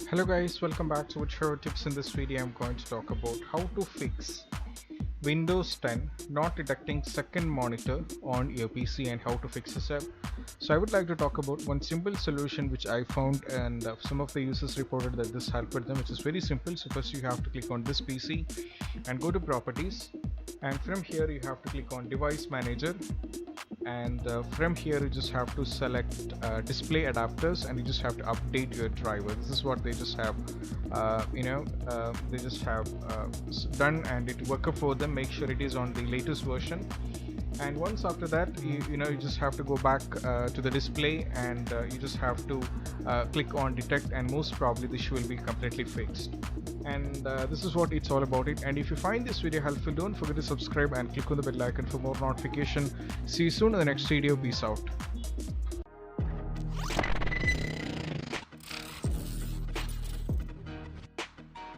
Hello guys, welcome back to Show Tips. In this video I'm going to talk about how to fix Windows 10 not detecting second monitor on your PC and how to fix this up. So I would like to talk about one simple solution which I found, and some of the users reported that this helped them, which is very simple. So first you have to click on this PC and go to properties, and from here you have to click on device manager, and from here you just have to select display adapters, and you just have to update your driver. This is what they just have they just have done, and it work for them. Make sure it is on the latest version, and once after that you just have to go back to the display, and you just have to click on detect, and most probably this will be completely fixed. And this is what it's all about it. And if you find this video helpful, don't forget to subscribe and click on the bell icon for more notification. See you soon in the next video. Peace out.